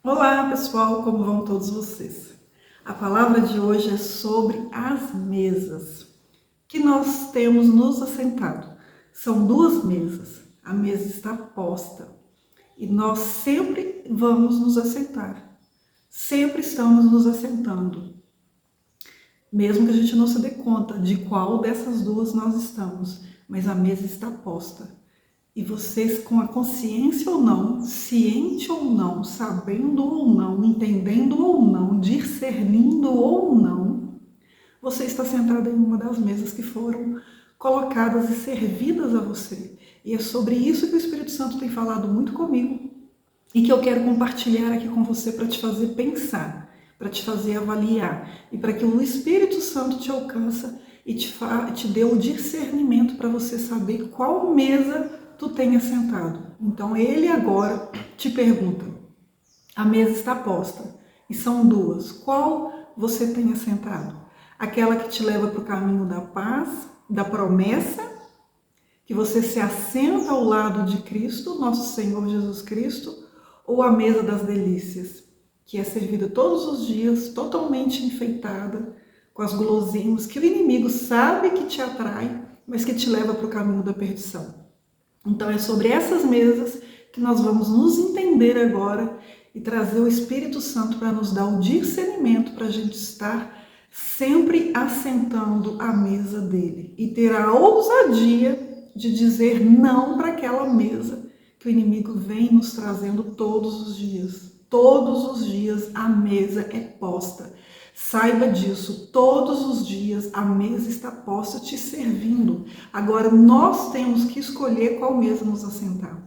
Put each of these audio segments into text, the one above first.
Olá pessoal, como vão todos vocês? A palavra de hoje é sobre as mesas que nós temos nos assentado. São duas mesas, a mesa está posta e nós sempre vamos nos assentar, sempre estamos nos assentando, mesmo que a gente não se dê conta de qual dessas duas nós estamos, mas a mesa está posta. E vocês, com a consciência ou não, ciente ou não, sabendo ou não, entendendo ou não, discernindo ou não, você está sentado em uma das mesas que foram colocadas e servidas a você. E é sobre isso que o Espírito Santo tem falado muito comigo e que eu quero compartilhar aqui com você para te fazer pensar, para te fazer avaliar e para que o Espírito Santo te alcança e te dê o discernimento para você saber qual mesa tu tenha sentado. Então ele agora te pergunta, a mesa está posta e são duas, qual você tenha sentado? Aquela que te leva para o caminho da paz, da promessa, que você se assenta ao lado de Cristo, nosso Senhor Jesus Cristo, ou a mesa das delícias, que é servida todos os dias, totalmente enfeitada, com as guloseimas que o inimigo sabe que te atrai, mas que te leva para o caminho da perdição. Então é sobre essas mesas que nós vamos nos entender agora e trazer o Espírito Santo para nos dar o discernimento para a gente estar sempre assentando à mesa dele e ter a ousadia de dizer não para aquela mesa que o inimigo vem nos trazendo todos os dias. Todos os dias a mesa é posta. Saiba disso, todos os dias a mesa está posta te servindo. Agora nós temos que escolher qual mesa nos assentar.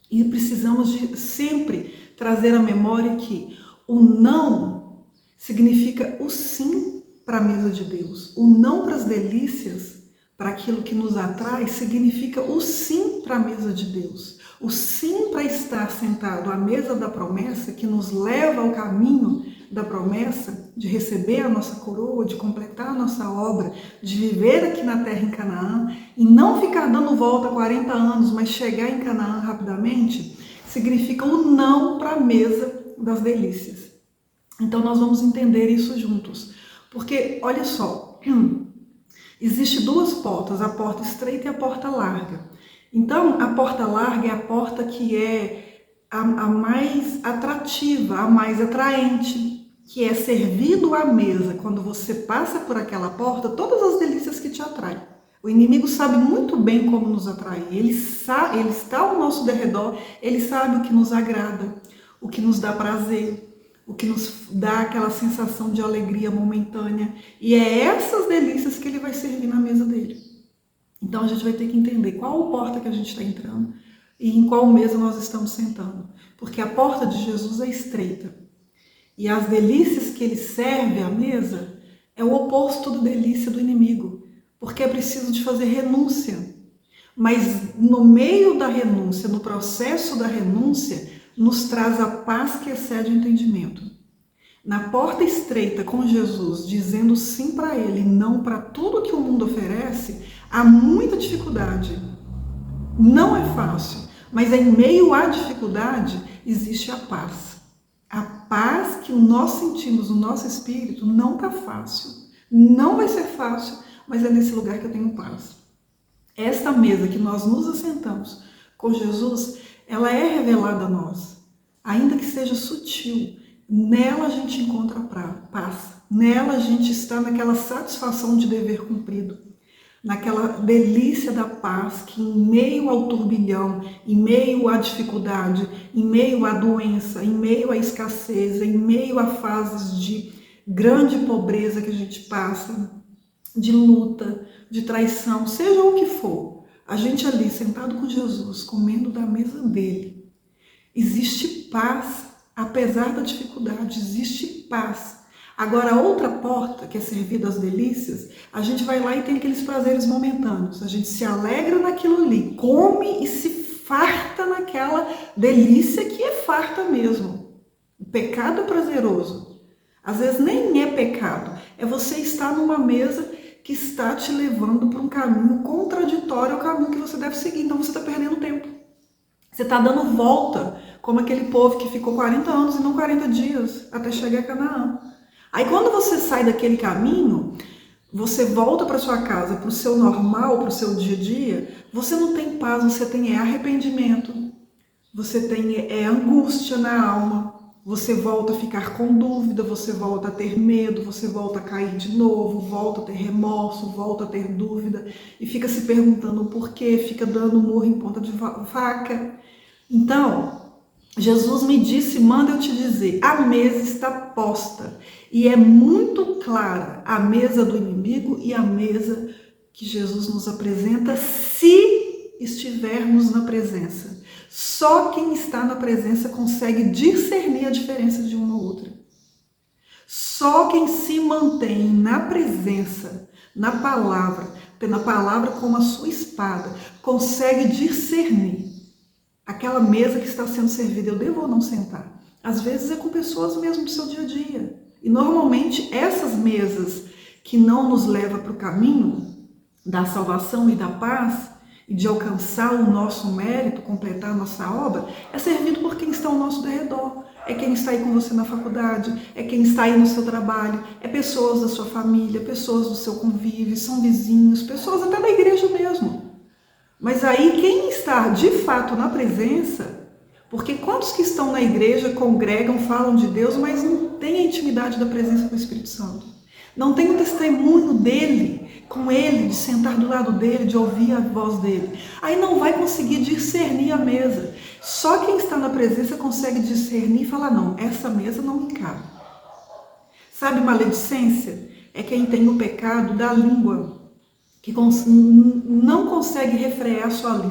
E precisamos de sempre trazer à memória que o não significa o sim para a mesa de Deus. O não para as delícias, para aquilo que nos atrai, significa o sim para a mesa de Deus. O sim para estar sentado à mesa da promessa, que nos leva ao caminho da promessa, de receber a nossa coroa, de completar a nossa obra, de viver aqui na terra em Canaã, e não ficar dando volta 40 anos, mas chegar em Canaã rapidamente, significa o não para a mesa das delícias. Então nós vamos entender isso juntos. Porque, olha só, existe duas portas, a porta estreita e a porta larga. Então, a porta larga é a porta que é a mais atrativa, a mais atraente, que é servido à mesa. Quando você passa por aquela porta, todas as delícias que te atraem. O inimigo sabe muito bem como nos atrair. Ele está ao nosso derredor, ele sabe o que nos agrada, o que nos dá prazer, o que nos dá aquela sensação de alegria momentânea. E é essas delícias que ele vai servir na mesa dele. Então a gente vai ter que entender qual porta que a gente está entrando e em qual mesa nós estamos sentando. Porque a porta de Jesus é estreita. E as delícias que ele serve à mesa é o oposto da delícia do inimigo. Porque é preciso de fazer renúncia. Mas no meio da renúncia, no processo da renúncia, nos traz a paz que excede o entendimento. Na porta estreita com Jesus, dizendo sim para ele, não para tudo que o mundo oferece, há muita dificuldade. Não é fácil, mas em meio à dificuldade existe a paz. A paz que nós sentimos no nosso espírito não está fácil. Não vai ser fácil, mas é nesse lugar que eu tenho paz. Esta mesa que nós nos assentamos com Jesus, ela é revelada a nós, ainda que seja sutil. Nela a gente encontra paz, nela a gente está naquela satisfação de dever cumprido, naquela delícia da paz que em meio ao turbilhão, em meio à dificuldade, em meio à doença, em meio à escassez, em meio a fases de grande pobreza que a gente passa, de luta, de traição, seja o que for, a gente ali sentado com Jesus, comendo da mesa dele, existe paz, apesar da dificuldade, existe paz. Agora a outra porta, que é servida às delícias, a gente vai lá e tem aqueles prazeres momentâneos, a gente se alegra naquilo ali, come e se farta naquela delícia que é farta mesmo. O pecado é prazeroso. Às vezes nem é pecado, é você estar numa mesa que está te levando para um caminho contraditório ao caminho que você deve seguir. Então você está perdendo tempo. Você está dando volta como aquele povo que ficou 40 anos e não 40 dias até chegar a Canaã. Aí quando você sai daquele caminho, você volta para sua casa, para o seu normal, para o seu dia a dia, você não tem paz, você tem arrependimento, você tem angústia na alma, você volta a ficar com dúvida, você volta a ter medo, você volta a cair de novo, volta a ter remorso, volta a ter dúvida e fica se perguntando o porquê, fica dando murro em ponta de faca. Então, Jesus me disse, manda eu te dizer, a mesa está posta e é muito clara a mesa do inimigo e a mesa que Jesus nos apresenta se estivermos na presença. Só quem está na presença consegue discernir a diferença de uma ou outra. Só quem se mantém na presença, na palavra, tendo a palavra como a sua espada, consegue discernir aquela mesa que está sendo servida, eu devo ou não sentar? Às vezes é com pessoas mesmo do seu dia a dia. E normalmente essas mesas que não nos levam para o caminho da salvação e da paz, e de alcançar o nosso mérito, completar a nossa obra, é servido por quem está ao nosso derredor. É quem está aí com você na faculdade, é quem está aí no seu trabalho, é pessoas da sua família, pessoas do seu convívio, são vizinhos, pessoas até da igreja mesmo. Mas aí quem está de fato na presença, porque quantos que estão na igreja, congregam, falam de Deus, mas não têm a intimidade da presença do Espírito Santo? Não tem o testemunho dele, com ele, de sentar do lado dele, de ouvir a voz dele. Aí não vai conseguir discernir a mesa. Só quem está na presença consegue discernir e falar, não, essa mesa não me cabe. Sabe, maledicência? É quem tem o pecado da língua, que não consegue refrear sua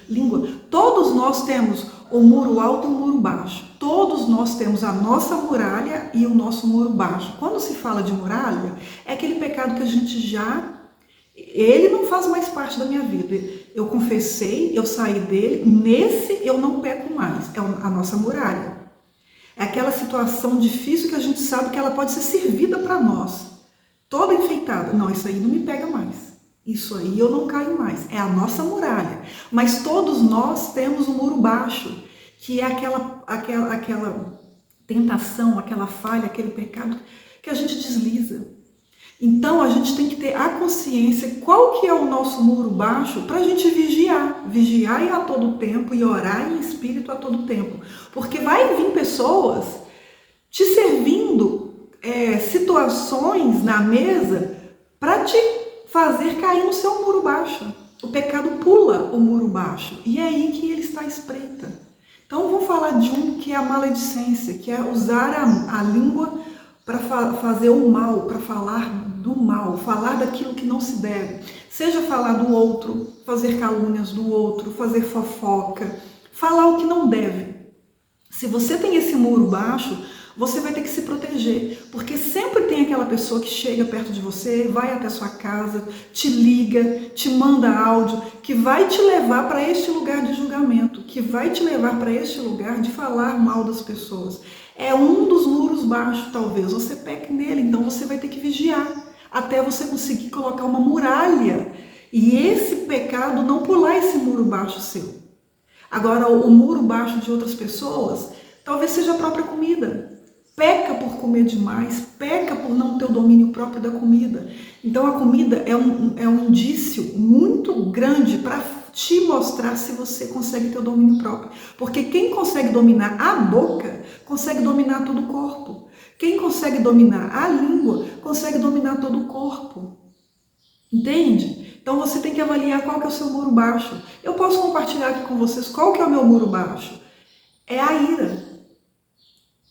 língua. Todos nós temos o muro alto e o muro baixo. Todos nós temos a nossa muralha e o nosso muro baixo. Quando se fala de muralha, é aquele pecado que a gente ele não faz mais parte da minha vida. Eu confessei, eu saí dele, nesse eu não peco mais. É a nossa muralha. É aquela situação difícil que a gente sabe que ela pode ser servida para nós. Toda enfeitada. Não, isso aí não me pega mais. Isso aí eu não caio mais. É a nossa muralha. Mas todos nós temos um muro baixo, que é aquela tentação, aquela falha, aquele pecado que a gente desliza. Então a gente tem que ter a consciência qual que é o nosso muro baixo para a gente vigiar. Vigiar a todo tempo e orar em espírito a todo tempo. Porque vai vir pessoas te servindo situações na mesa para te fazer cair no seu muro baixo. O pecado pula o muro baixo e é aí que ele está à espreita. Então vou falar de um que é a maledicência, que é usar a língua para fazer o mal, para falar do mal, falar daquilo que não se deve. Seja falar do outro, fazer calúnias do outro, fazer fofoca, falar o que não deve. Se você tem esse muro baixo, você vai ter que se proteger, porque sempre tem aquela pessoa que chega perto de você, vai até sua casa, te liga, te manda áudio, que vai te levar para este lugar de julgamento, que vai te levar para este lugar de falar mal das pessoas. É um dos muros baixos, talvez você peque nele, então você vai ter que vigiar, até você conseguir colocar uma muralha, e esse pecado não pular esse muro baixo seu. Agora, o muro baixo de outras pessoas, talvez seja a própria comida. Peca por comer demais, peca por não ter o domínio próprio da comida. Então a comida é um indício muito grande para te mostrar se você consegue ter o domínio próprio. Porque quem consegue dominar a boca, consegue dominar todo o corpo. Quem consegue dominar a língua, consegue dominar todo o corpo. Entende? Então você tem que avaliar qual que é o seu muro baixo. Eu posso compartilhar aqui com vocês qual que é o meu muro baixo. É a ira.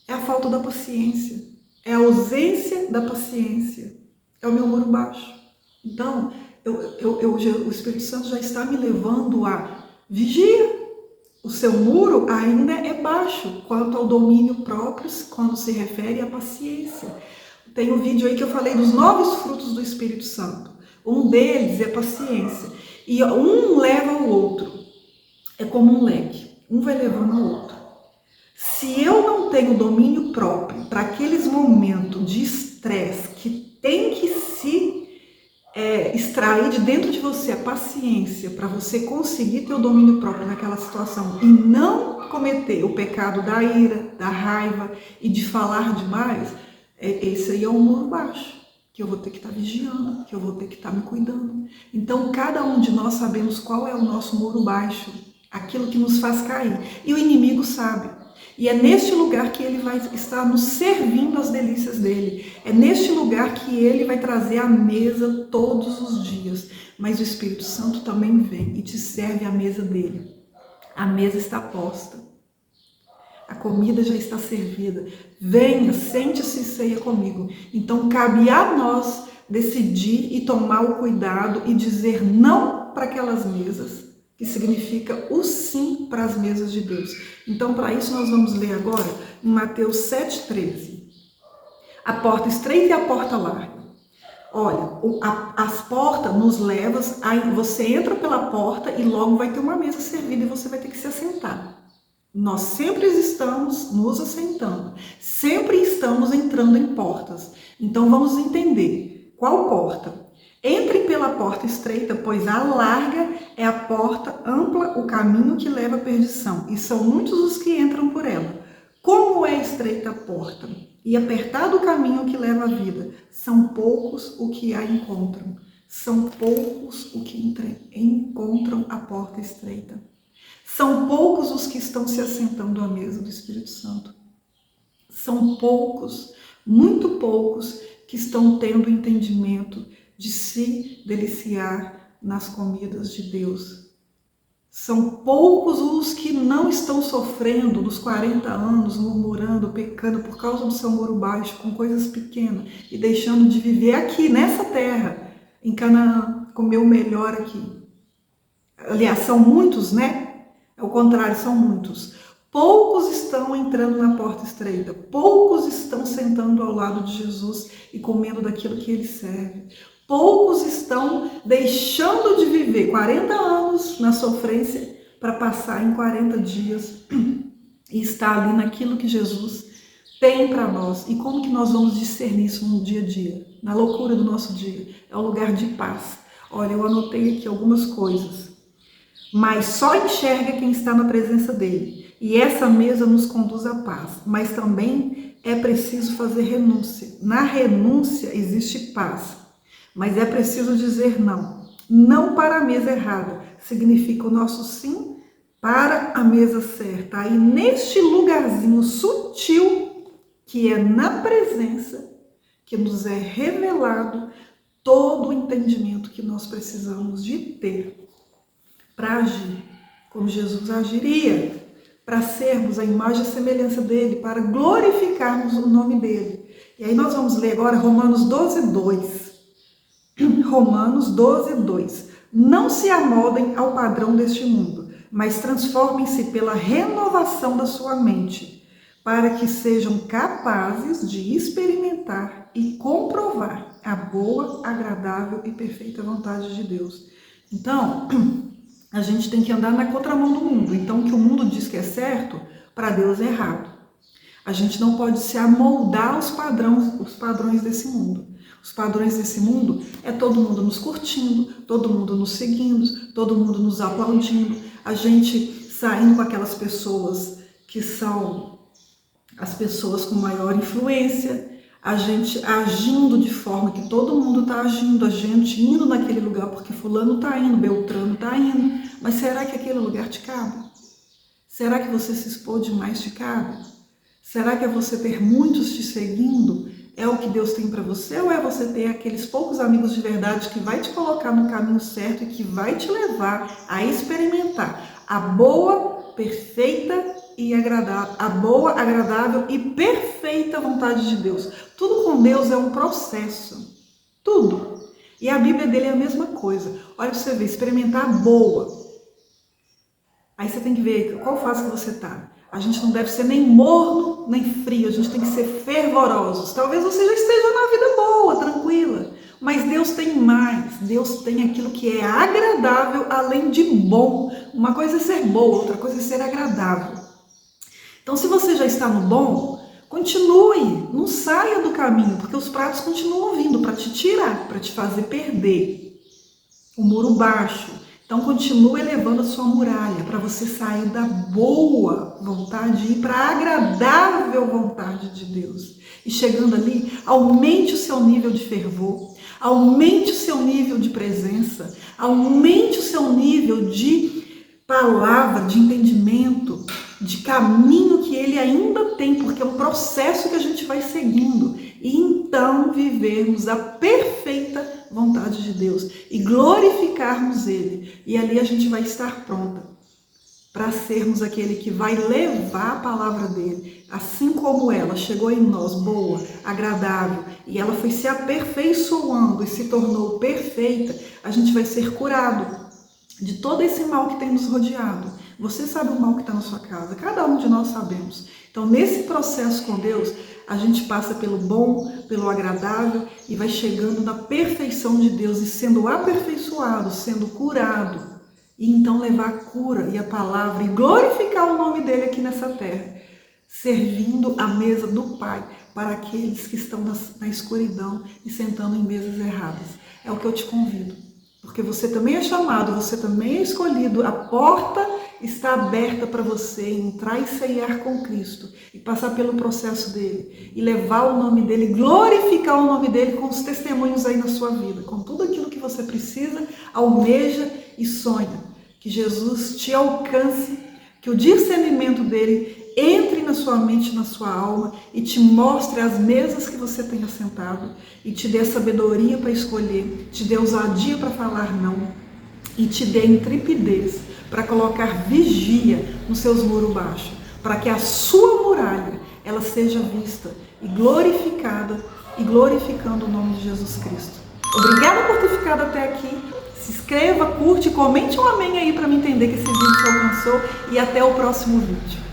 É a falta da paciência, é a ausência da paciência, é o meu muro baixo. Então, o Espírito Santo já está me levando a vigia. O seu muro ainda é baixo quanto ao domínio próprio, quando se refere à paciência. Tem um vídeo aí que eu falei dos 9 frutos do Espírito Santo. Um deles é paciência. E um leva ao outro. É como um leque. Um vai levando ao outro. Se eu não tenho domínio próprio para aqueles momentos de estresse que tem que se extrair de dentro de você a paciência para você conseguir ter o domínio próprio naquela situação e não cometer o pecado da ira, da raiva e de falar demais, esse aí é um muro baixo, que eu vou ter que estar vigiando, que eu vou ter que estar me cuidando. Então, cada um de nós sabemos qual é o nosso muro baixo, aquilo que nos faz cair. E o inimigo sabe. E é neste lugar que ele vai estar nos servindo as delícias dele. É neste lugar que ele vai trazer a mesa todos os dias. Mas o Espírito Santo também vem e te serve a mesa dele. A mesa está posta. A comida já está servida. Venha, sente-se e ceia comigo. Então cabe a nós decidir e tomar o cuidado e dizer não para aquelas mesas, que significa o sim para as mesas de Deus. Então, para isso, nós vamos ler agora em Mateus 7,13. A porta estreita e a porta larga. Olha, as portas nos levam, aí você entra pela porta e logo vai ter uma mesa servida e você vai ter que se assentar. Nós sempre estamos nos assentando, sempre estamos entrando em portas. Então, vamos entender qual porta. Entrem pela porta estreita, pois a larga é a porta ampla, o caminho que leva à perdição, e são muitos os que entram por ela. Como é estreita a porta e apertado o caminho que leva à vida, são poucos o que a encontram. São poucos o que encontram a porta estreita. São poucos os que estão se assentando à mesa do Espírito Santo. São poucos, muito poucos, que estão tendo entendimento de se deliciar nas comidas de Deus. São poucos os que não estão sofrendo nos 40 anos, murmurando, pecando por causa do seu muro baixo, com coisas pequenas, e deixando de viver aqui, nessa terra, em Canaã, comer o melhor aqui. Aliás, são muitos, né? É o contrário, são muitos. Poucos estão entrando na porta estreita, poucos estão sentando ao lado de Jesus e comendo daquilo que ele serve. Poucos estão deixando de viver 40 anos na sofrência para passar em 40 dias e estar ali naquilo que Jesus tem para nós. E como que nós vamos discernir isso no dia a dia? Na loucura do nosso dia. É um lugar de paz. Olha, eu anotei aqui algumas coisas. Mas só enxerga quem está na presença dele. E essa mesa nos conduz à paz. Mas também é preciso fazer renúncia. Na renúncia existe paz. Mas é preciso dizer não. Não para a mesa errada. Significa o nosso sim para a mesa certa. Aí neste lugarzinho sutil, que é na presença, que nos é revelado todo o entendimento que nós precisamos de ter para agir como Jesus agiria, para sermos a imagem e a semelhança dele, para glorificarmos o nome dele. E aí nós vamos ler agora Romanos 12:2. Romanos 12:2. Não se amoldem ao padrão deste mundo, mas transformem-se pela renovação da sua mente, para que sejam capazes de experimentar e comprovar a boa, agradável e perfeita vontade de Deus. Então, a gente tem que andar na contramão do mundo. Então, o que o mundo diz que é certo, para Deus é errado. A gente não pode se amoldar aos padrões desse mundo. Os padrões desse mundo é todo mundo nos curtindo, todo mundo nos seguindo, todo mundo nos aplaudindo, a gente saindo com aquelas pessoas que são as pessoas com maior influência, a gente agindo de forma que todo mundo está agindo, a gente indo naquele lugar porque fulano está indo, Beltrano está indo, mas será que aquele lugar te cabe? Será que você se expor demais te cabe? Será que é você ter muitos te seguindo? É o que Deus tem para você, ou é você ter aqueles poucos amigos de verdade que vai te colocar no caminho certo e que vai te levar a experimentar a boa, perfeita e agradável, a boa, agradável e perfeita vontade de Deus? Tudo com Deus é um processo, tudo. E a Bíblia dele é a mesma coisa. Olha para você ver, experimentar a boa. Aí você tem que ver qual fase que você está. A gente não deve ser nem morno, nem frio, a gente tem que ser fervorosos. Talvez você já esteja na vida boa, tranquila, mas Deus tem mais. Deus tem aquilo que é agradável além de bom. Uma coisa é ser boa, outra coisa é ser agradável. Então, se você já está no bom, Continue, não saia do caminho, porque os pratos continuam vindo para te tirar, para te fazer perder o muro baixo. Então continue elevando a sua muralha para você sair da boa vontade e ir para a agradável vontade de Deus. E chegando ali, aumente o seu nível de fervor, aumente o seu nível de presença, aumente o seu nível de palavra, de entendimento, de caminho que ele ainda tem, porque é um processo que a gente vai seguindo. E então vivermos a perfeita vontade de Deus e glorificarmos ele. E ali a gente vai estar pronta para sermos aquele que vai levar a palavra dele, assim como ela chegou em nós, boa, agradável, e ela foi se aperfeiçoando e se tornou perfeita, a gente vai ser curado de todo esse mal que tem nos rodeado. Você sabe o mal que está na sua casa, cada um de nós sabemos. Então, nesse processo com Deus, a gente passa pelo bom, pelo agradável e vai chegando na perfeição de Deus e sendo aperfeiçoado, sendo curado. E então levar a cura e a palavra e glorificar o nome dele aqui nessa terra, servindo a mesa do Pai para aqueles que estão na escuridão e sentando em mesas erradas. É o que eu te convido. Porque você também é chamado, você também é escolhido, a porta está aberta para você entrar e ceiar com Cristo e passar pelo processo dele e levar o nome dele, glorificar o nome dele com os testemunhos aí na sua vida, com tudo aquilo que você precisa, almeja e sonha. Que Jesus te alcance, que o discernimento dele entre na sua mente, na sua alma e te mostre as mesas que você tem assentado e te dê sabedoria para escolher, te dê ousadia para falar não e te dê intrepidez para colocar vigia nos seus muros baixos, para que a sua muralha ela seja vista e glorificada e glorificando o nome de Jesus Cristo. Obrigada por ter ficado até aqui. Se inscreva, curte, comente um amém aí para me entender que esse vídeo te alcançou e até o próximo vídeo.